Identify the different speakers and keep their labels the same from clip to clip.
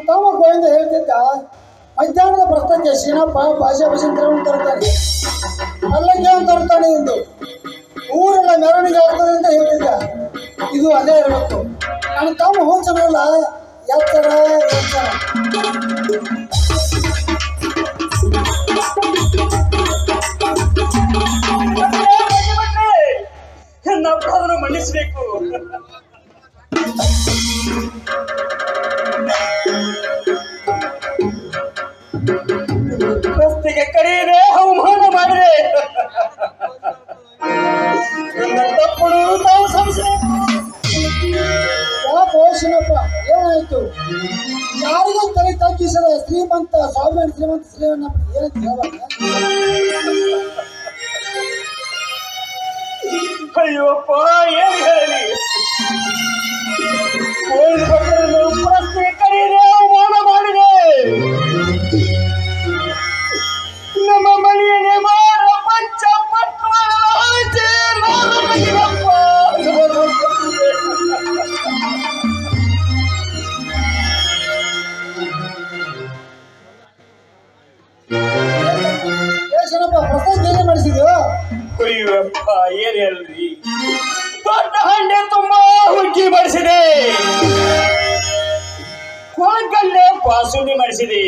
Speaker 1: ತಮ್ಮ ಗೋವಿಂದ ಹೇಳ್ತಿದ್ದ, ಮಧ್ಯಾಹ್ನದ ಪ್ರಶ್ನೆಗೆ ಶೀನಪ್ಪ ಭಾಷಾ ಭಜಂತ್ರವನ್ನು ತರ್ತಾನೆ, ಪಲ್ಲಕ್ಕಿ ಅಂತ ತರ್ತಾನೆ ಎಂದು ಊರೆಲ್ಲ ಮೆರವಣಿಗೆ ಆಗ್ತದೆ ಅಂತ ಹೇಳ್ತಿದ್ದ. ಇದು ಅದೇ ಇರಬೇಕು. ನನ್ನ ತಮ್ಮ ಹೋಚನಲ್ಲ, ಎತ್ತರ ಎತ್ತರ.
Speaker 2: ನಾವು ಮನ್ನಿಸ್ಬೇಕು. ರಸ್ತೆಗೆ ಕರೆಯದೆ ಅವಮಾನ ಮಾಡಿದೆ. ನನ್ನ ತಪ್ಪು ತಾವು ಸಂಶಯ.
Speaker 1: ಶೀನಪ್ಪ ಏನಾಯ್ತು? ಯಾರಿಗೂ ತಲೆ ತಗ್ಗಿಸದ ಶ್ರೀಮಂತ ಸ್ವಾಮಿ ಶ್ರೀಮಂತ ಶ್ರೀಮಂತ ಏನಂತ ಹೇಳುವಾಗ
Speaker 2: ಅಯ್ಯೋಪ್ಪ, ಏನ್ ಹೇಳಿ? ರಸ್ತೆಗೆ ಕರೆಯದೆ ಅವಮಾನ ಮಾಡಿದೆ. ನಮ್ಮ ಮನೆಯನ್ನೇ ಮಾಡ ಪಂಚ ಪಟ್ವಾಳ ಆಚೆ ನಾಲ್ಕಪ್ಪ.
Speaker 1: ಶೀನಪ್ಪ ಪ್ರಸಾದ್ ಏನೇ ಮಾಡಿಸಿದ್ಯೋ?
Speaker 2: ಅಯ್ಯಪ್ಪ, ಏನ್ ಹೇಳ್ರಿ? ದೊಡ್ಡ ಹಂಡೆ ತುಂಬಾ ಹುಗ್ಗಿ ಮಾಡಿಸಿದೆ, ಕೊಳಗಲ್ಲೆ ಪಾಸುಂಡಿ ಮಾಡಿಸಿದೆ,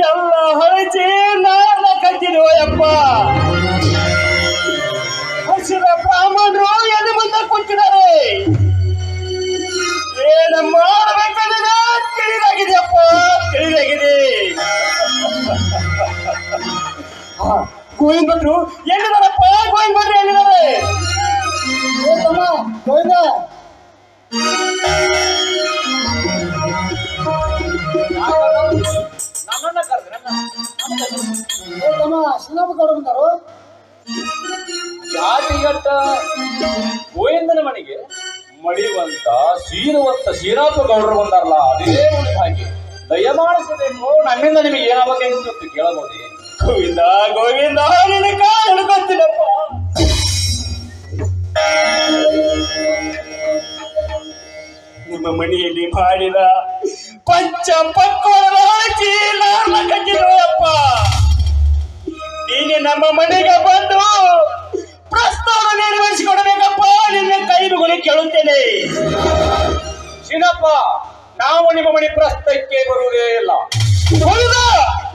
Speaker 2: ಎಲ್ಲ ಹೊಳಚಿ ನಾಡ ಕಟ್ಟಿದ್ವು. ಅಯ್ಯಪ್ಪ, ಹಸಿದ ಬ್ರಾಹ್ಮಣರು ಎಲ್ಲಿ ಮುಂದೆ ಕೂತಿದ್ದಾರೆ. ಏನು ಮಾಡಬೇಕಂದ್ರೆ ತಿಳಿದಾಗಿದೆಯಪ್ಪ, ತಿಳಿದಾಗಿದೆ. ಗೋವಿಂದ ಭಟ್ರು ಎಲ್ಲಿದ್ದಾರಪ್ಪ? ಗೋವಿಂದ ಭಟ್ರು ಎಲ್ಲಿದ್ದಾರೆ?
Speaker 1: ತಮ್ಮ ಗೋವಿಂದ, ತಮ್ಮ ಶೀನಪ್ಪ ಗೌಡ ಬಂದಾರು.
Speaker 3: ಜಾತಿಗಟ್ಟ ಗೋವಿಂದನ ಮನೆಗೆ ಮಡಿವಂತ ಸೀರುವಂತ ಶೀನಪ್ಪ ಗೌಡರು ಬಂದಾರಲ್ಲ, ಅದೇ ಒಂದು ಹಾಗೆ ದಯಮಾಡಿಸಬೇಕು. ನನ್ನಿಂದ ನಿಮಗೆ ಏನಾಗಬೇಕೆಂದು ಕೇಳಬಹುದೇ?
Speaker 2: ಗೋವಿಂದ ಗೋವಿಂದ, ನಿನ್ನ ಕಾಲು ಹಿಡ್ಕೊತೀನಪ್ಪ. ನಿಮ್ಮ ಮನೆಯಲ್ಲಿ ಮಾಡಿದ ಪಂಚ ಪಕ್ವಾಡ ಹಾಕಿ ನಾನು ಕಟ್ಟಿರುವಪ್ಪ. ನೀನೆ ನಮ್ಮ ಮನೆಗೆ ಬಂದು ಪ್ರಸ್ತಾವ ನೆರವೇರಿಸಿಕೊಡಬೇಕಪ್ಪ. ನಿನ್ನ ಕೈ ಮುಗಿದು ಕೇಳುತ್ತೇನೆ.
Speaker 3: ಶೀನಪ್ಪ, ನಾವು ನಿಮ್ಮ ಮನೆ ಪ್ರಸ್ತಕ್ಕೆ ಬರುವುದೇ ಇಲ್ಲ.
Speaker 2: ಹೌದಾ?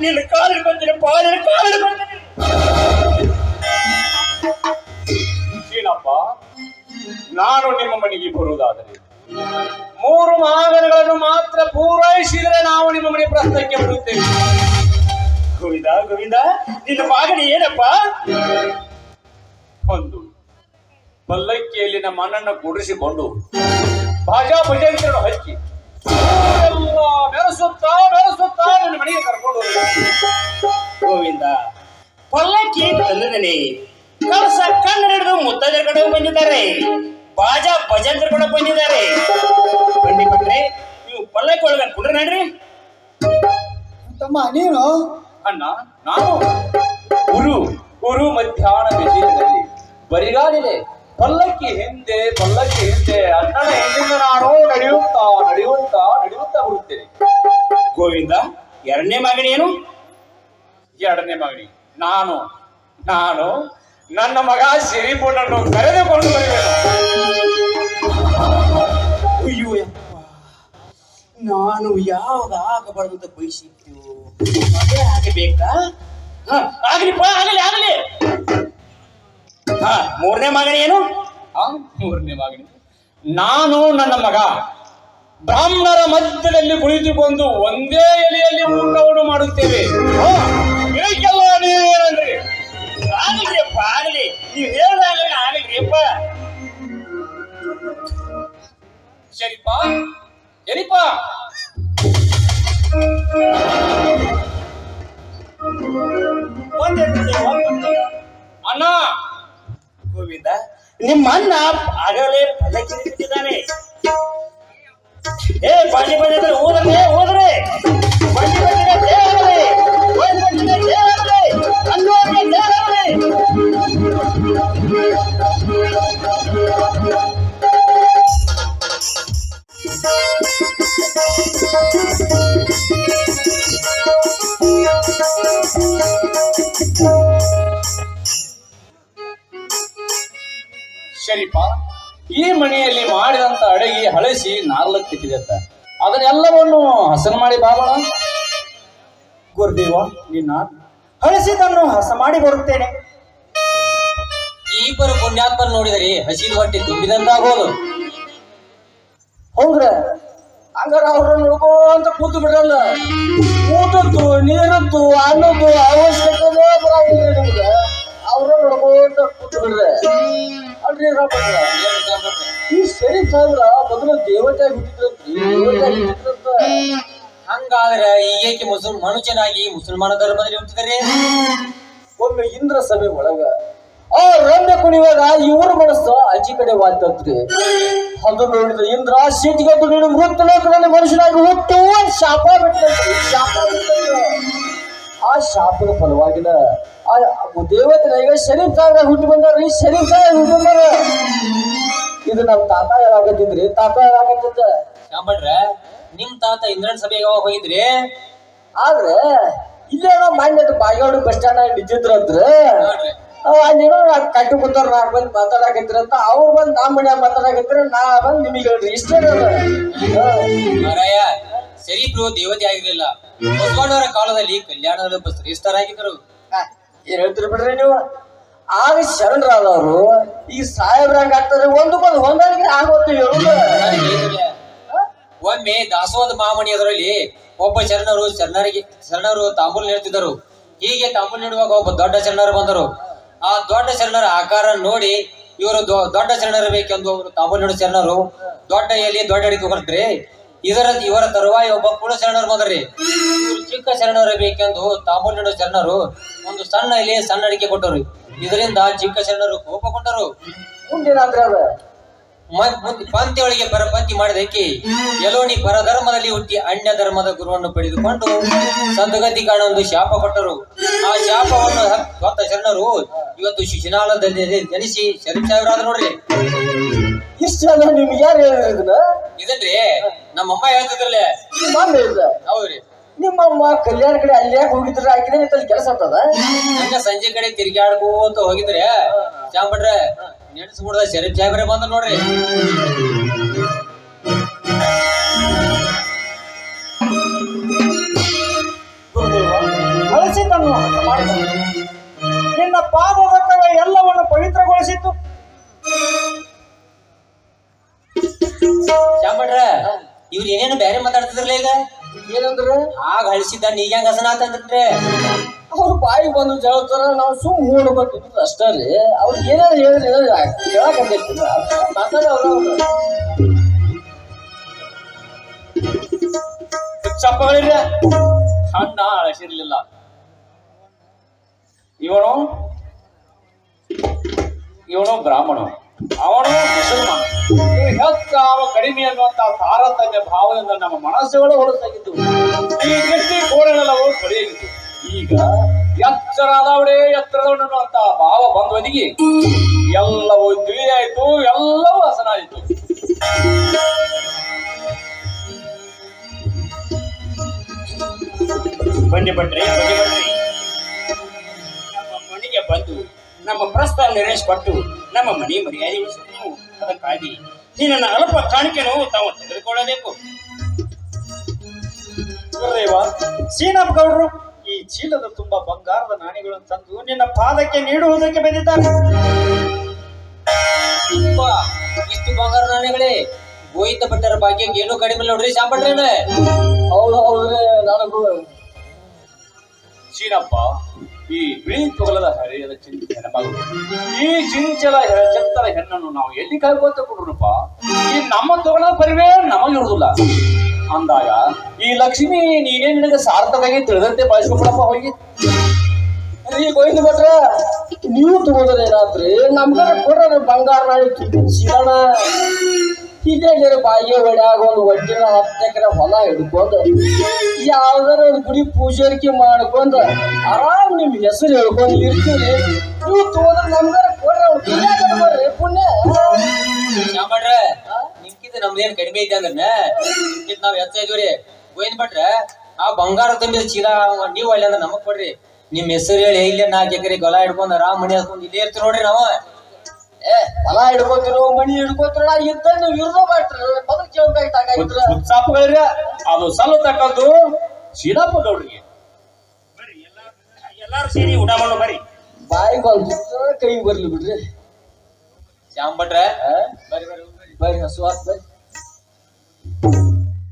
Speaker 2: ನಿನ್ನ ಕಾಲು ಹಿಡ್ಕೊತೀನಪ್ಪ, ನಿನ್ನ ಕಾಲು ಹಿಡ್ಕೊತೀನಿ.
Speaker 3: ಶೀನಪ್ಪ, ನಾನು ನಿಮ್ಮ ಮನೆಗೆ ಬರುವುದಾದರೆ 3 ಮಹಾಗಣಗಳನ್ನು ಮಾತ್ರ ಪೂರೈಸಿದರೆ ನಾವು ನಿಮ್ಮ ಮನೆ ಪ್ರಸ್ತಕ್ಕೆ ಬರುತ್ತೇವೆ.
Speaker 2: ಗೋವಿಂದ ಗೋವಿಂದ, ನಿನ್ನ ಮಾಗಣಿ ಏನಪ್ಪ?
Speaker 3: ಒಂದು ಪಲ್ಲಕ್ಕಿಯಲ್ಲಿ ನಮ್ಮ ಅಣ್ಣನ ಕೂಡಿಸಿಕೊಂಡು ಭಾಜಾ ಭಜಂತ್ರನ್ನು ಹಚ್ಚಿ ಎಲ್ಲ ಮೆರೆಸುತ್ತಾ ನನ್ನ ಮನೆಗೆ ಕರ್ಕೊಂಡು
Speaker 2: ಗೋವಿಂದ, ಪಲ್ಲಕ್ಕಿ ತಂದನೆ ಕಳಸ ಕಣ್ಣು ಹಿಡಿದು ಮುತ್ತೈದರ ಕಡೆ ಬಂದಿದ್ದಾರೆ, ಬಾಜಾ ಭಜಂತ್ರ ಕೂಡ ಬಂದಿದ್ದಾರೆ. ಬನ್ನಿ ಬಿಟ್ರೆ ನೀವು ಪಲ್ಲಕ್ಕಿ ಒಳಗ ಕುಡ್ರಿ ನಡ್ರಿ.
Speaker 1: ತಮ್ಮ ನೀನು?
Speaker 3: ಅಣ್ಣ, ನಾನು ಗುರು ಮಧ್ಯಾಹ್ನ ಬಿಸಿಲಿನಲ್ಲಿ ಬರಿಗಾಲಿದೆ. ಪಲ್ಲಕ್ಕಿ ಹಿಂದೆ ಅಣ್ಣನ ಹಿಂದಿಂದ ನಾನು ನಡೆಯುತ್ತಾ ಬರುತ್ತೇನೆ.
Speaker 2: ಗೋವಿಂದ, ಎರಡನೇ ಮಗನಿ ಏನು?
Speaker 3: ಎರಡನೇ ಮಗನಿ ನಾನು ನನ್ನ ಮಗ ಸಿರಿಪುಣ್ಣನ್ನು ಕರೆದುಕೊಂಡು ಬರಬೇಕು.
Speaker 2: ಅಯ್ಯೋ ಯಪ್ಪ, ನಾನು ಯಾವಾಗ ಆಗಬಾರ್ದು ಬಯಸಿದ್ದು ಅದೇ ಆಗಬೇಕಾ? ಆಗ್ಲಿಪ್ಪ, ಆಗಲಿ. ಮೂರನೇ ಮಗನಿ ಏನು?
Speaker 3: ಮೂರನೇ ಮಗನಿ ನಾನು ನನ್ನ ಮಗ ಬ್ರಾಹ್ಮಣರ ಮಧ್ಯದಲ್ಲಿ ಕುಳಿತುಕೊಂಡು ಒಂದೇ ಎಲೆಯಲ್ಲಿ ಊಟವನ್ನು ಮಾಡುತ್ತೇವೆ.
Speaker 2: ಇದಕ್ಕೆಲ್ಲ ನೀವೇನಂದ್ರಿ? ಆಗಲಿಪ್ಪ, ಆಗಲಿ. ನೀವು ಹೇಳಿದಾಗ ಆಗಲಿಪ್ಪ.
Speaker 3: ಸರಿಪ್ಪ. ಅಣ್ಣ,
Speaker 2: ಗೋವಿಂದ, ನಿಮ್ಮ ಅಣ್ಣ ಆಗಲೇ ಪಲ್ಲಕ್ಕಿ ಬಿಟ್ಟಿದ್ದಾನೆ. ಬಾಜಿ ಬಂದಿದ್ರೆ ಹೋದ್ರೆ ಬಾಜಿ ಬಂದಿದ್ರೆ
Speaker 3: ಶರೀಫ, ಈ ಮನೆಯಲ್ಲಿ ಮಾಡಿದಂತ ಅಡಗಿ ಹಳಸಿ ನಾರ್ಲಕ್ ಬಿಟ್ಟಿದೆ ಅಂತ ಅದನ್ನೆಲ್ಲವನ್ನು ಹಸನ್ ಮಾಡಿ ಬಾಬಳ.
Speaker 1: ಗುರುದೇವ, ನಿನ್ನ ಹಳಸಿದನ್ನು ಹಸ ಮಾಡಿ ಬರುತ್ತೇನೆ.
Speaker 4: ಈ ಇಬ್ಬರು ಪುಣ್ಯಾತ್ಮನ ನೋಡಿದರೆ ಹಸಿದ ಹೊಟ್ಟೆ ತುಂಬಿದಂತಾಗೋದು.
Speaker 1: ಹೌದ್ರ ಹಂಗಾರ ಅವ್ರನ್ನ ನೋಡ್ಕೊಂತ ಕೂತು ಬಿಡಲ್ಲ. ಊಟದ್ದು, ನೀರದ್ದು, ಅನ್ನದ್ದು ಅವಶ್ಯಕತೆ ಬರಂಗಿಲ್ಲ ನಿಮ್ಗೆ. ಅವ್ರನ್ನ ನೋಡ್ಕೊಂತ ಕೂತು ಬಿಡ್ರೆ ಅಲ್ರಿ ರಾಮಣ್ಣ, ಈ ಶರೀಫ್ ಸಾಹೇಬ್ರ ಮೊದಲು ದೇವತೆ ಹುಟ್ಟಿದ್ರಂತ್ರಿ, ದೇವತೆ ಹುಟ್ಟಿದ್ರಂತ.
Speaker 4: ಹಂಗಾದ್ರೆ ಈಗೇಕೆ ಮನುಷ್ಯನಾಗಿ ಮುಸಲ್ಮಾನ ಧರ್ಮದಲ್ಲಿ ಹುಟ್ಟಿದರೆ?
Speaker 1: ಒಮ್ಮೆ ಇಂದ್ರ ಸಭೆ ಒಳಗ ಆ ರಮ್ಯ ಕುಣಿವಾಗ ಇವ್ರ ಮನಸ್ಸು ಅಜ್ಜಿ ಕಡೆ ವಾಯ್ತಂತ್ರಿ. ಅದು ನೋಡಿದ ಇಂದ್ರ ಸಿಟ್ಟಿಗೆ ನೀನು ಮೃತ ಲೋಕದಲ್ಲಿ ಮನುಷ್ಯನಾಗಿ ಹುಟ್ಟು ಶಾಪ ಬಿಟ್ಟಂತ್ರಿ. ಶಾಪ ಬಿಟ್ಟಂದ್ರೆ ಆ ಶಾಪದ ಫಲವಾಗಿನ ಆ ದೇವತೆ ಈಗ ಶರೀಫ್ ಸಾಹೇಬ್ರಾಗ ಹುಟ್ಟಿ ಬಂದಾರ್ರಿ. ಶರೀಫ್ ಸಾಹೇಬ್ ಹುಟ್ಟಿ ಬಂದಾರ. ಇದು ನಮ್ ತಾತ ಯಾವಾಗತ್ತಿದ್ರಿ, ತಾತ ಯಾವಾಗತ್ತಿದ್ದ.
Speaker 4: ಶಾಂಬಡ್ರ, ನಿಮ್ ತಾತ ಇಂದ್ರನ್ ಸಭೆಗೆ ಯಾವಾಗ ಹೋಗಿದ್ರಿ?
Speaker 1: ಆದ್ರೆ ಇಲ್ಲೇ ನಾವು ಮಾನ್ಯ ಬಾಗೇವಾಡಿ ಬಸ್ ಸ್ಟ್ಯಾಂಡ್ ನಿಂತಿದ್ರಂದ್ರ
Speaker 4: ನೋಡ್ರಿ,
Speaker 1: ಅಲ್ಲೇನೋ ಕಟ್ಟಿ ಕೂತಾರ, 4 ಮಂದಿ ಮಾತಾಡಕತ್ತಿರಂತ. ಅವ್ರು ಬಂದ್ ನಮ್ಮ ಮನ್ಯಾಗ ಮಾತಾಡಕತ್ತಿರ, ನಾ ಬಂದ್ ನಿಮಗೆ ಹೇಳ್ರಿ. ಇಷ್ಟೇ
Speaker 4: ಮಾರಾಯ, ಶರೀಫ್ರು ದೇವತೆ ಆಗಿರ್ಲಿಲ್ಲ. ಬಸವಣ್ಣವರ ಕಾಲದಲ್ಲಿ ಕಲ್ಯಾಣದಲ್ಲಿ ಒಬ್ಬ ಶ್ರೇಷ್ಠರಾಗಿದ್ದರು.
Speaker 1: ಏನ್ ಹೇಳ್ತೀರಿ ಬಿಡ್ರಿ ನೀವು. ಆಗ ಶರಣರಾದವ್ರು ಈಗ ಸಾಹೇಬ್ರಂಗ ಆಗ್ತಾರೆ. ಒಂದಕ್ಕೊಂದು ಹೊಂದಾಣಿಕೆ ಆಗೋದು ಹೇಳುದು.
Speaker 4: ಒಮ್ಮೆ ದಾಸೋಹದ ಮಹಾಮಣಿ ಅದರಲ್ಲಿ ಒಬ್ಬ ಶರಣರು ತಾಂಬೂಲ್ ನೀಡುತ್ತಿದ್ದರು. ಹೀಗೆ ತಾಂಬೂಲ್ ನೀಡುವಾಗ ಒಬ್ಬ ದೊಡ್ಡ ಶರಣರು ಬಂದರು. ಆ ದೊಡ್ಡ ಶರಣರ ಆಕಾರ ನೋಡಿ ಇವರು ದೊಡ್ಡ ಶರಣರು ಬೇಕೆಂದು ಅವರು ತಾಂಬೂಲ್ ನೀಡುವ ಶರಣರು ದೊಡ್ಡ ಎಲ್ಲಿ ದೊಡ್ಡ ಅಡಿಕೆ ಹೊರಟ್ರಿ. ಇವರ ತರುವಾಯ ಒಬ್ಬ ಕುಳ ಶರಣರು ಬಂದ್ರಿ. ಇವರು ಚಿಕ್ಕ ಶರಣರು ಬೇಕೆಂದು ತಾಂಬೂಲ್ ನೀಡುವ ಶರಣರು ಒಂದು ಸಣ್ಣ ಎಲೆ ಸಣ್ಣ ಅಡಿಕೆ ಕೊಟ್ಟರು. ಇದರಿಂದ ಚಿಕ್ಕ ಶರಣರು ಕೋಪಗೊಂಡರು.
Speaker 1: ಮುಂದೇನಾದ್ರೆ ಅದ
Speaker 4: ಪಂಕ್ತಿಯೊಳಗೆ ಪರಪಂಕ್ತಿ ಮಾಡಿದಕ್ಕೆ ಎಲೋಣಿ ಪರಧರ್ಮದಲ್ಲಿ ಹುಟ್ಟಿ ಅನ್ಯ ಧರ್ಮದ ಗುರುವನ್ನು ಪಡೆದುಕೊಂಡು ಸಂತಗತಿ ಕಾಣ ಒಂದು ಶಾಪ ಕೊಟ್ಟರು. ಆ ಶಾಪವನ್ನು ಹೊತ್ತ ಶರಣರು ಇವತ್ತು ಶಿಶುನಾಳದಲ್ಲಿ ಜನಿಸಿ ಶರೀಫ್ ಸಾಹೇಬ್ರಾದ್ರು ನೋಡ್ರಿ.
Speaker 1: ಇಷ್ಟೆಲ್ಲ ನಿಮ್ಗೆ ಯಾರು ಹೇಳಿದ್ರನ್ನ?
Speaker 4: ಇದನ್ರಿ ನಮ್ಮಮ್ಮ ಹೇಳ್ತಿದ್ರಲ್ಲೇ. ಹೌದ್ರಿ,
Speaker 1: ನಿಮ್ಮಮ್ಮ ಕಲ್ಯಾಣ ಕಡೆ ಅಲ್ಲಿ ಯಾಕೆ ಹೋಗಿದ್ರ? ಹಾಕಿದ್ರೆ ಅಲ್ಲಿ ಕೆಲಸ ಆಗ್ತದ.
Speaker 4: ಹಂಗ ಸಂಜೆ ಕಡೆ ತಿರ್ಗಾಡ್ಕೋತ ಹೋಗಿದ್ರೆ ಚಾಂಬಡ್ರೆ ನೆನೆಸ್ಬಿಡ್ದ ಶರೀಫ್ ಸಾಹೇಬ್ರೆ ಬಂದ ನೋಡ್ರಿ.
Speaker 1: ಹಳಸಿದ್ದನ್ನು ಮಾಡಿದ ನಿನ್ನ ಪಾದದ ಎಲ್ಲವನ್ನು ಪವಿತ್ರಗೊಳಿಸಿತ್ತು.
Speaker 4: ಚಾಂಬಡ್ರೆ, ಇವ್ರು ಏನೇನು ಬೇರೆ ಮಾತಾಡ್ತಿದ್ರಲ್ಲ ಈಗ.
Speaker 1: ಏನಂದ್ರೆ
Speaker 4: ಆಗ ಹಳಿಸಿದ್ದ ನೀಗ ಹೆಂಗ ಹಸನ ಆತಂದ್ರೆ
Speaker 1: ಅವ್ರು ಬಾಯಿ ಬಂದು ಹೇಳ್ತಾರ, ನಾವು ಸುಮ್ ನೋಡ್ಬೇಕು ಅಷ್ಟೇ ರೀ. ಅವ್ರು ಏನಾದ್ರು ಹೇಳಿದ್ರೆ ಹೇಳಕತ್ತೈತಿ ಮಾತಾಡೋರು.
Speaker 3: ಚಪ್ಪಗಳಿಲ್ಲ, ಹಣ್ಣ ಅಳಸಿರ್ಲಿಲ್ಲ. ಇವನು ಬ್ರಾಹ್ಮಣ, ಅವನು ಮುಸಲ್ಮಾನ. ಇವು ಹೆಚ್ಚು ಅವ ಕಡಿಮೆ ಅನ್ನುವಂತ ತಾರತಮ್ಯ ಭಾವದಿಂದ ನಮ್ಮ ಮನಸ್ಸುಗಳು ಹೊರತಾಗಿದ್ದು, ಈ ದೃಷ್ಟಿ ಕೋಣೆಗಳೆಲ್ಲವೂ ಕೊಳೆಯಾಗಿದ್ದು. ಈಗ ಎಚ್ಚರಾದವಳೇ ಎತ್ತರದವನು ಅನ್ನುವಂತ ಭಾವ ಬಂದವನಿಗೆ ಎಲ್ಲವೂ ತಿಳಿಯಾಯಿತು, ಎಲ್ಲವೂ ಹಸನಾಯಿತು.
Speaker 2: ಬನ್ನಿ ಭಟ್ರೆ, ನಮ್ಮ ಮನೆಗೆ ಬಂದು ನಮ್ಮ ಪ್ರಸ್ತಾವ ನೆರವೇರಿಸಿಕೊಟ್ಟು ನಮ್ಮ ಮನೆ ಮರ್ಯಾದೆ ಉಳಿಸಿದೆವು. ಅದಕ್ಕಾಗಿ ಈ ನನ್ನ ಅಲ್ಪ ಕಾಣಿಕೆಯನ್ನು ತಾವು ತೆಗೆದುಕೊಳ್ಳಬೇಕು.
Speaker 1: ಗುರುದೇವ, ಸೀನಪ್ಪ ಗೌಡ್ರು ಈ ಚೀಲದ ತುಂಬಾ ಬಂಗಾರದ ನಾಣಿಗಳನ್ನು ತಂದು ನಿನ್ನ ಪಾದಕ್ಕೆ ನೀಡುವುದಕ್ಕೆ ಬಂದಿದ್ದಾರೆ.
Speaker 4: ಇಷ್ಟು ಬಂಗಾರ ನಾಣ್ಯಗಳೇ ಗೋವಿಂದ ಭಟ್ಟರ ಭಾಗ್ಯಕ್ಕೆ ಏನು ಕಡಿಮೆ ನೋಡ್ರಿ ಚಾಂಬಡ್ರೇನ.
Speaker 1: ಹೌದು ಹೌದ್ರಿ, ನನಗೂ
Speaker 3: ಚೀನಪ್ಪ ಈ ಬಿಳಿ ತೊಗಲದ ಹಳೆಯದ ಹೆಣ್ಮಗಳು, ಈ ಚಿಂಚಲ ಚತ್ತರ ಹೆಣ್ಣನ್ನು ನಾವು ಎಲ್ಲಿ ಕಾಯ್ಕೋತ ಕೊಡ್ರಪ್ಪ. ಈ ನಮ್ಮ ತೊಗಲದ ಪರಿವೇ ನಮಗಿರುವುದಿಲ್ಲ ಅಂದಾಗ ಈ ಲಕ್ಷ್ಮಿ ನೀನೇ ನಿನಗೆ ಸಾರ್ಥಕವಾಗಿ ತಿಳಿದಂತೆ ಬಳಸ್ಕೊಡಪ್ಪ ಹೋಗಿ.
Speaker 1: ಈ ಗೋವಿಂದ ಭಟ್ರ, ನೀವು ತಗೋದ್ರೆ ಏನಾದ್ರಿ ನಮ್ಗಾರ ಕೊಡ್ರ ಬಂಗಾರ ನಾಳಿ ಚೀಲಣ. ಇಲ್ಲೇ ಬಾಯಿಗೆ ಹೊಡ್ಯಾಗ ಒಂದು ಒಟ್ಟಿನ 10 ಎಕರೆ ಹೊಲ ಹಿಡ್ಕೊಂಡು ಯಾವ್ದಾರ ಒಂದು ಗುಡಿ ಪೂಜಾರಿಕೆ ಮಾಡ್ಕೊಂಡು ಆರಾಮ್ ನಿಮ್ ಹೆಸರು ಹೇಳ್ಕೊಂಡು ಇರ್ತೀರಿ. ನೀವು ತಗೋದ್ರೆ ನಮ್ಗಾರ ಕೊಡ್ರಿ ಪುಣ್ಯ.
Speaker 4: ಚಾಂಬಡ್ರ, ನಿಮ್ಕಿಂತ ನಮ್ದೇನ್ ಕಡಿಮೆ ಐತೆ ಅಂದ್ರೆ ನಿಮ್ಕಿಂತ ನಾವ್ ಹೆಚ್ಚ ಇದೀವ್ರಿ. ಗೋವಿಂದ ಭಟ್ರ, ಆ ಬಂಗಾರ ತುಂಬಿದ ಚೀಲ ನೀವು ಅಲ್ಲಿ ಅಂದ್ರೆ ನಮಗ್ ಕೊಡ್ರಿ. ನಿಮ್ ಹೆಸರು ಹೇಳಿ ಇಲ್ಲೇ 4 ಎಕರೆ ಹೊಲ ಹಿಡ್ಕೊಂಡು ಆರಾಮ್ ಮನೆ ಹಾಕೊಂಡು ಇಲ್ಲೇ ಇರ್ತೀವಿ ನೋಡ್ರಿ ನಾವು. ಹೊಲ ಹಿಡ್ಕೋತಿರೋ ಮನಿ ಹಿಡ್ಕೋತಿರೋ ಇದ್ದ ವಿರುದ್ಧ ಮಾಡ್ತಾರ ಮೊದಲು ಕೇಳ್ಬೇಕಾಗಿದ್ರ
Speaker 3: ಸಾಪುಗಳಿರ ಅದು ಸಲ್ಲ ತಕ್ಕದ್ದು ಸೀನಪ್ಪ ಗೌಡ್ರಿಗೆ.
Speaker 2: ಎಲ್ಲಾರು ಸೇರಿ ಊಟ ಮಾಡೋ ಬರ್ರಿ.
Speaker 4: ಬಾಯಿಗೆ ಒಂದು ಕೈ ಬರ್ಲಿ ಬಿಡ್ರಿ ಶ್ಯಾಮ್ ಭಟ್ರೆ ಬರ್ರಿ ಹಸು ಆತ್ ಬರ್ರಿ.